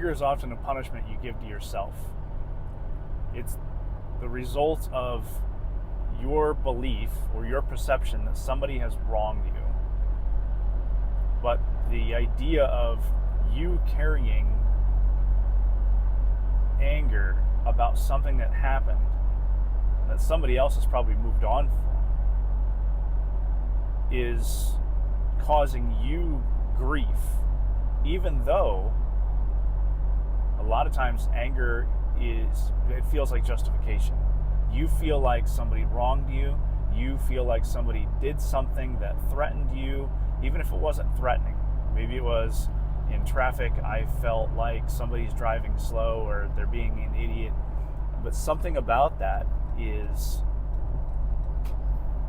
Anger is often a punishment you give to yourself. It's the result of your belief or your perception that somebody has wronged you. But the idea of you carrying anger about something that happened that somebody else has probably moved on from is causing you grief, even though a lot of times anger it feels like justification. You feel like somebody wronged you. You feel like somebody did something that threatened you, even if it wasn't threatening. Maybe it was in traffic, I felt like somebody's driving slow or they're being an idiot. But something about that is,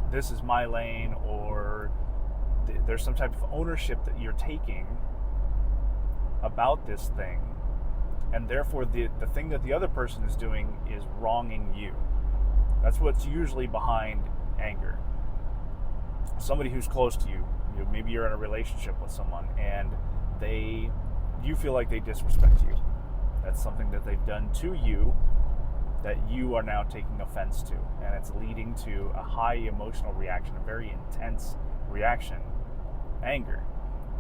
this is my lane, or there's some type of ownership that you're taking about this thing. And therefore, the thing that the other person is doing is wronging you. That's what's usually behind anger. Somebody who's close to you, maybe you're in a relationship with someone, and you feel like they disrespect you. That's something that they've done to you that you are now taking offense to, and it's leading to a high emotional reaction, a very intense reaction. Anger.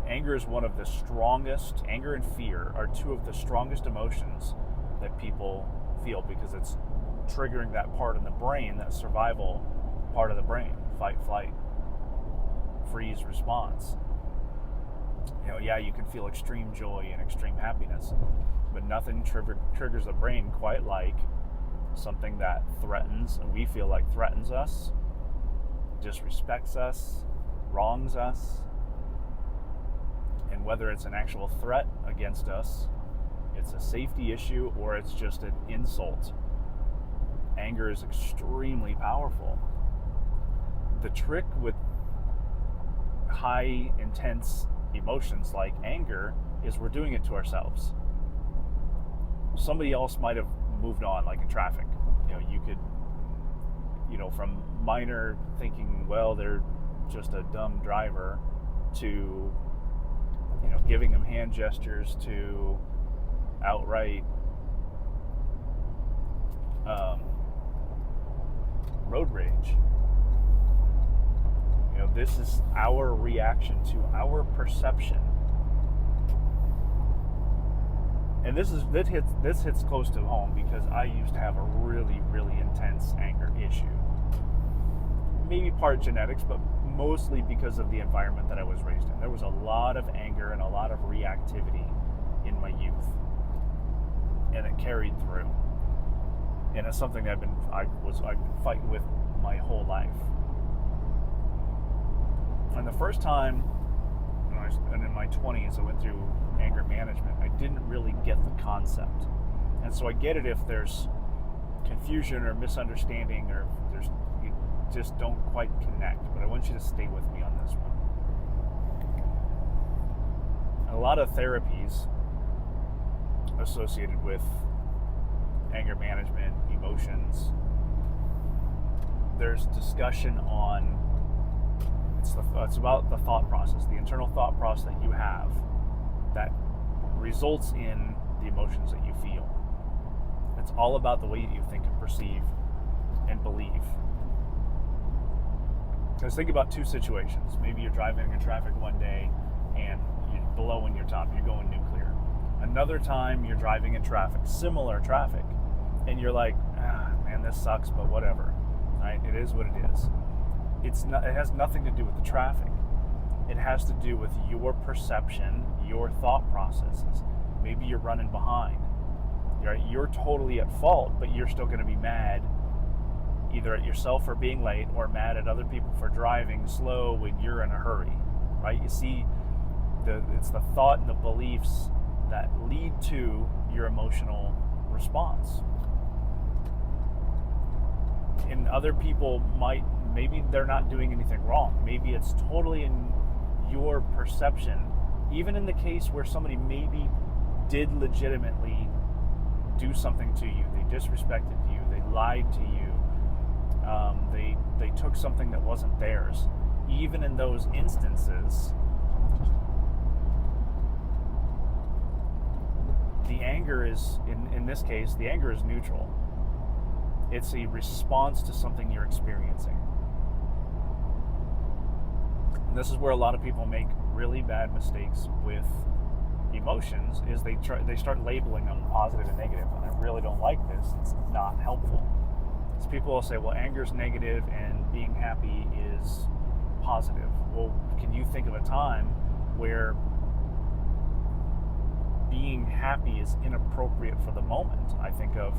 Anger is one of the strongest, anger and fear are two of the strongest emotions that people feel, because it's triggering that part in the brain, that survival part of the brain, fight, flight, freeze response. You can feel extreme joy and extreme happiness, but nothing triggers the brain quite like something that threatens, and we feel like threatens us, disrespects us, wrongs us. And whether it's an actual threat against us, it's a safety issue, or it's just an insult, anger is extremely powerful. The trick with high, intense emotions like anger is we're doing it to ourselves. Somebody else might have moved on, like in traffic. You could, from minor thinking, well, they're just a dumb driver, to giving them hand gestures, to outright road rage. This is our reaction to our perception, and this hits close to home, because I used to have a really, really intense anger issue. Maybe part genetics, but mostly because of the environment that I was raised in. There was a lot of anger and a lot of reactivity in my youth, and it carried through. And it's something that I've been fighting with my whole life. And the first time, and in my 20s, I went through anger management, I didn't really get the concept. And so I get it if there's confusion or misunderstanding, or if you just don't quite connect. But I want you to stay with me on this one. A lot of therapies associated with anger management, emotions, there's discussion on, it's about the thought process, the internal thought process that you have that results in the emotions that you feel. It's all about the way that you think and perceive and believe. Because think about two situations. Maybe you're driving in traffic one day and you're blowing your top, you're going nuclear. Another time you're driving in traffic, similar traffic, and you're like, man, this sucks, but whatever. Right? It is what it is. It has nothing to do with the traffic. It has to do with your perception, your thought processes. Maybe you're running behind. You're totally at fault, but you're still going to be mad either at yourself for being late, or mad at other people for driving slow when you're in a hurry. Right? You see, it's the thought and the beliefs that lead to your emotional response. And other people maybe they're not doing anything wrong. Maybe it's totally in your perception. Even in the case where somebody maybe did legitimately do something to you, they disrespected you, they lied to you, they took something that wasn't theirs. Even in those instances, the anger is, in this case, the anger is neutral. It's a response to something you're experiencing. And this is where a lot of people make really bad mistakes with emotions, is they start labeling them positive and negative. And I really don't like this. It's not helpful. So people will say, well, anger is negative and being happy is positive. Well, can you think of a time where being happy is inappropriate for the moment? I think of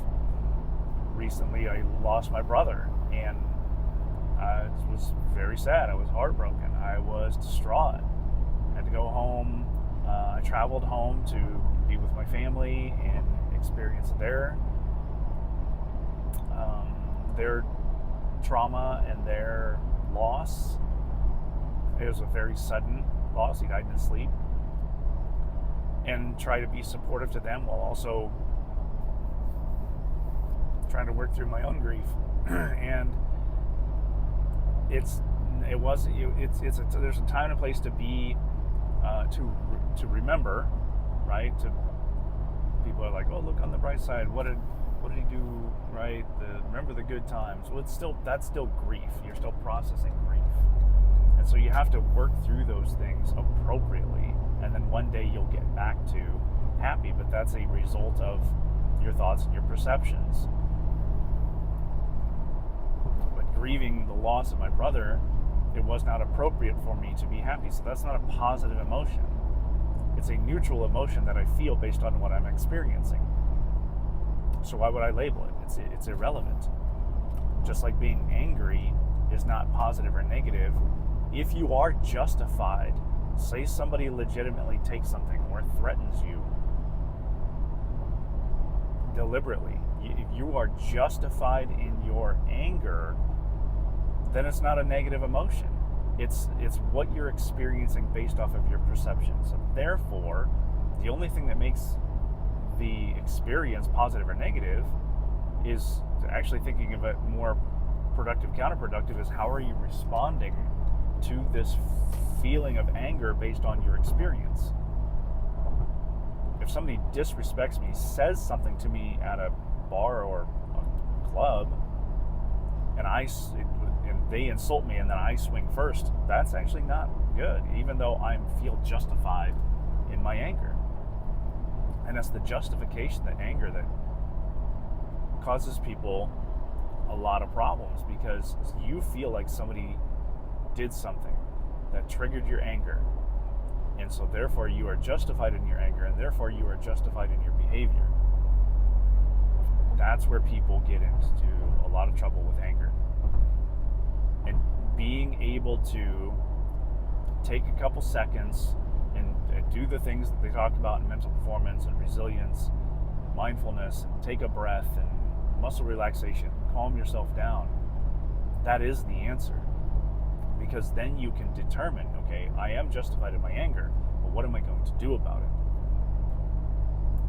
recently I lost my brother, and I was very sad. I was heartbroken. I was distraught. I had to go home. I traveled home to be with my family and experience their trauma and their loss. It was a very sudden loss. He died in his sleep. And try to be supportive to them while also trying to work through my own grief. And there's a time and a place to be to remember, right? To people are like, oh, look on the bright side. What did he do, right? Remember the good times. Well, that's still grief. You're still processing grief, and so you have to work through those things appropriately, and then one day you'll get back to happy. But that's a result of your thoughts and your perceptions. But grieving the loss of my brother, it was not appropriate for me to be happy. So that's not a positive emotion. It's a neutral emotion that I feel based on what I'm experiencing. So why would I label it? It's irrelevant. Just like being angry is not positive or negative. If you are justified, say somebody legitimately takes something or threatens you deliberately, if you are justified in your anger, then it's not a negative emotion. It's what you're experiencing based off of your perception. So therefore, the only thing that makes the experience positive or negative is actually thinking of it more productive, counterproductive, is how are you responding to this feeling of anger based on your experience. If somebody disrespects me, says something to me at a bar or a club, and they insult me and then I swing first, that's actually not good, even though I feel justified in my anger. And that's the justification, the anger, that causes people a lot of problems, because you feel like somebody did something that triggered your anger, and so therefore you are justified in your anger, and therefore you are justified in your behavior. That's where people get into a lot of trouble with anger. And being able to take a couple seconds and do the things that they talk about in mental performance and resilience, mindfulness, and take a breath and muscle relaxation, calm yourself down, that is the answer. Because then you can determine, okay, I am justified in my anger, but what am I going to do about it?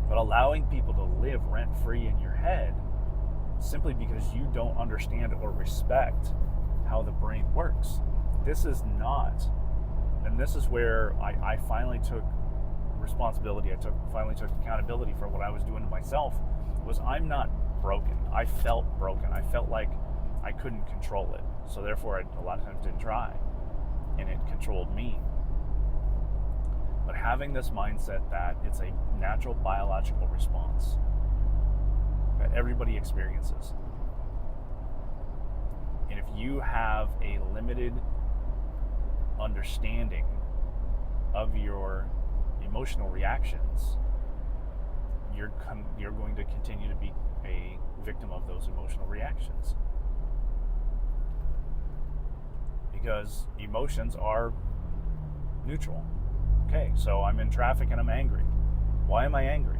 But allowing people to live rent-free in your head simply because you don't understand or respect how the brain works, this is not. And this is where I finally took responsibility. I finally took accountability for what I was doing to myself. Was I'm not broken. I felt broken. I felt like I couldn't control it. So therefore, I a lot of times didn't try, and it controlled me. But having this mindset that it's a natural biological response that everybody experiences. And if you have a limited understanding of your emotional reactions, you're going to continue to be a victim of those emotional reactions. Because emotions are neutral. Okay, so I'm in traffic and I'm angry. Why am I angry?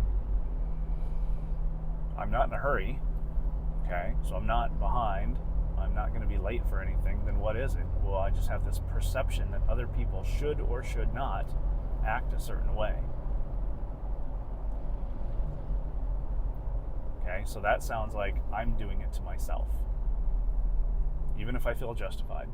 I'm not in a hurry. Okay, so I'm not behind. I'm not going to be late for anything. Then what is it? Well, I just have this perception that other people should or should not act a certain way. Okay, so that sounds like I'm doing it to myself, even if I feel justified.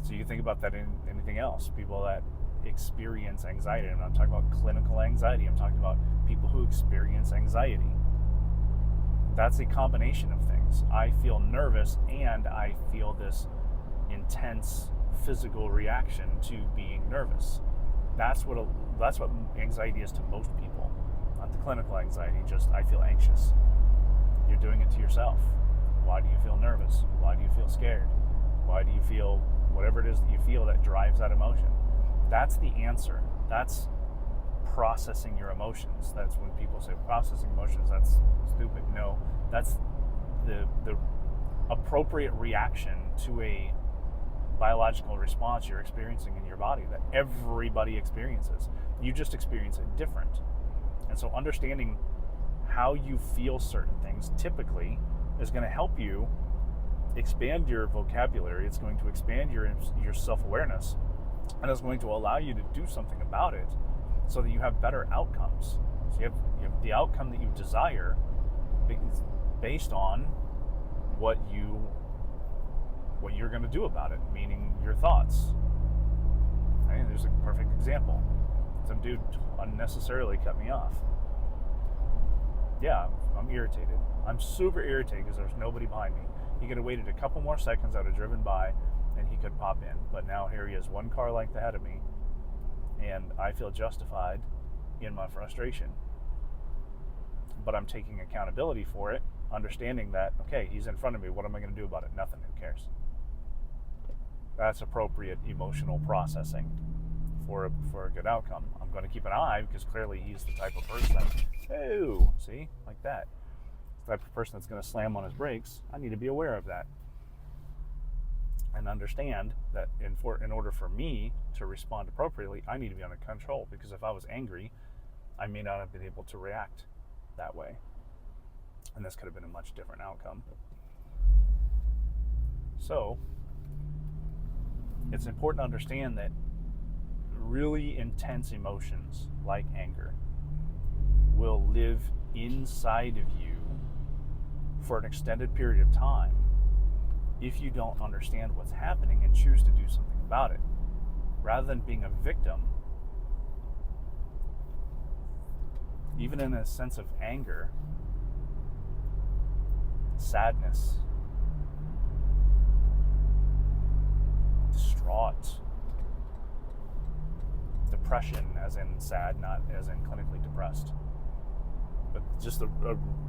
So you can think about that in anything else. People that, experience anxiety. I'm not talking about clinical anxiety. I'm talking about people who experience anxiety. That's a combination of things. I feel nervous and I feel this intense physical reaction to being nervous. That's what anxiety is to most people. Not the clinical anxiety, just I feel anxious. You're doing it to yourself. Why do you feel nervous? Why do you feel scared? Why do you feel whatever it is that you feel that drives that emotion? That's the answer. That's processing your emotions. That's when people say processing emotions, that's stupid. No, that's the appropriate reaction to a biological response you're experiencing in your body that everybody experiences. You just experience it different. And so understanding how you feel certain things typically is going to help you expand your vocabulary. It's going to expand your self-awareness, and it's going to allow you to do something about it so that you have better outcomes. So you have the outcome that you desire based on what you're going to do about it, meaning your thoughts. Okay, there's a perfect example. Some dude unnecessarily cut me off. Yeah, I'm irritated. I'm super irritated because there's nobody behind me. He could have waited a couple more seconds. I would have driven by and he could pop in. But now here he is, one car length ahead of me, and I feel justified in my frustration. But I'm taking accountability for it, understanding that, okay, he's in front of me. What am I going to do about it? Nothing. Who cares? That's appropriate emotional processing for a good outcome. I'm going to keep an eye because clearly he's the type of person, oh, see, like that. The type of person that's going to slam on his brakes. I need to be aware of that and understand that in order for me to respond appropriately, I need to be under control, because if I was angry, I may not have been able to react that way. And this could have been a much different outcome. So, it's important to understand that really intense emotions like anger will live inside of you for an extended period of time if you don't understand what's happening and choose to do something about it. Rather than being a victim, even in a sense of anger, sadness, distraught, depression, as in sad, not as in clinically depressed, but just a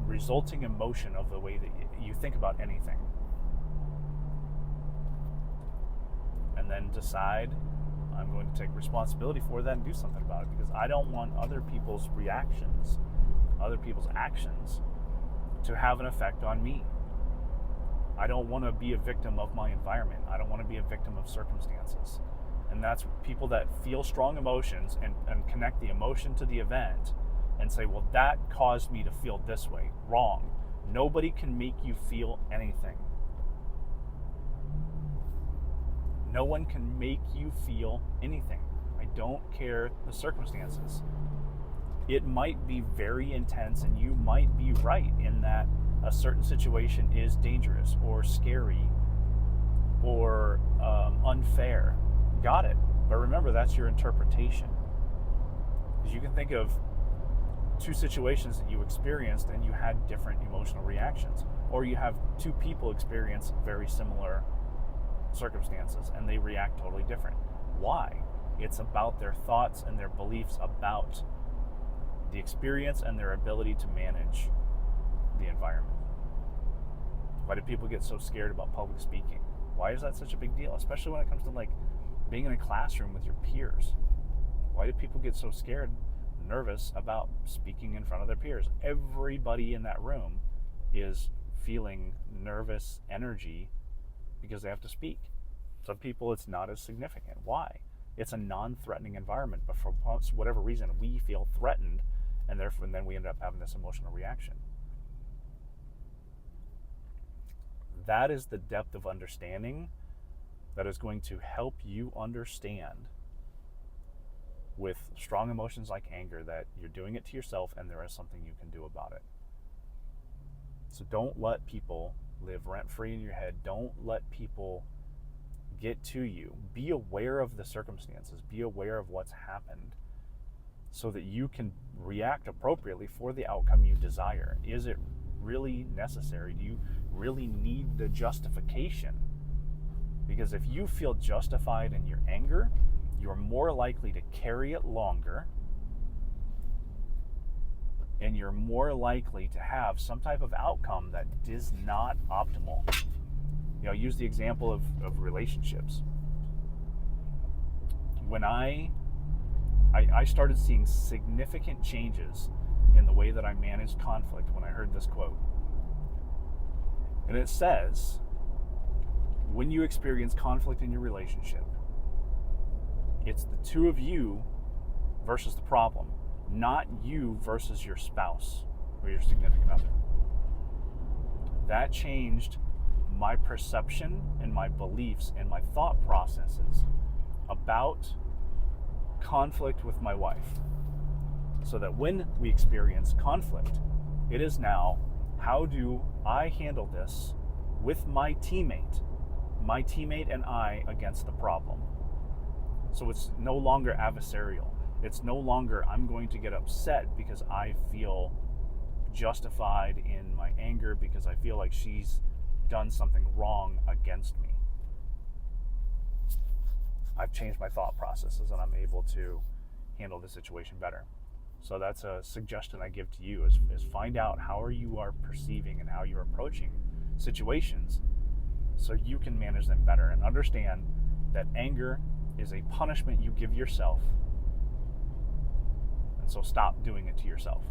resulting emotion of the way that you think about anything. And then decide, I'm going to take responsibility for that and do something about it, because I don't want other people's reactions, other people's actions to have an effect on me. I don't want to be a victim of my environment. I don't want to be a victim of circumstances. And that's people that feel strong emotions and connect the emotion to the event and say, well, that caused me to feel this way. Wrong. Nobody can make you feel anything. No one can make you feel anything. I don't care the circumstances. It might be very intense, and you might be right in that a certain situation is dangerous or scary or unfair. Got it. But remember, that's your interpretation. Because you can think of two situations that you experienced and you had different emotional reactions. Or you have two people experience very similar circumstances and they react totally different. Why? It's about their thoughts and their beliefs about the experience and their ability to manage the environment. Why do people get so scared about public speaking? Why is that such a big deal? Especially when it comes to like being in a classroom with your peers. Why do people get so scared, nervous about speaking in front of their peers? Everybody in that room is feeling nervous energy because they have to speak. Some people it's not as significant. Why? It's a non-threatening environment, but for whatever reason we feel threatened, and therefore then we end up having this emotional reaction. That is the depth of understanding that is going to help you understand with strong emotions like anger that you're doing it to yourself and there is something you can do about it. So don't let people live rent-free in your head. Don't let people get to you. Be aware of the circumstances. Be aware of what's happened so that you can react appropriately for the outcome you desire. Is it really necessary? Do you really need the justification? Because if you feel justified in your anger, you're more likely to carry it longer, and you're more likely to have some type of outcome that is not optimal. Use the example of relationships. When I started seeing significant changes in the way that I managed conflict when I heard this quote. And it says, when you experience conflict in your relationship, it's the two of you versus the problem, not you versus your spouse or your significant other. That changed my perception and my beliefs and my thought processes about conflict with my wife. So that when we experience conflict, it is now, how do I handle this with my teammate and I against the problem? So it's no longer adversarial. It's no longer, I'm going to get upset because I feel justified in my anger because I feel like she's done something wrong against me. I've changed my thought processes and I'm able to handle the situation better. So that's a suggestion I give to you is find out how you are perceiving and how you're approaching situations so you can manage them better, and understand that anger is a punishment you give yourself. And so stop doing it to yourself.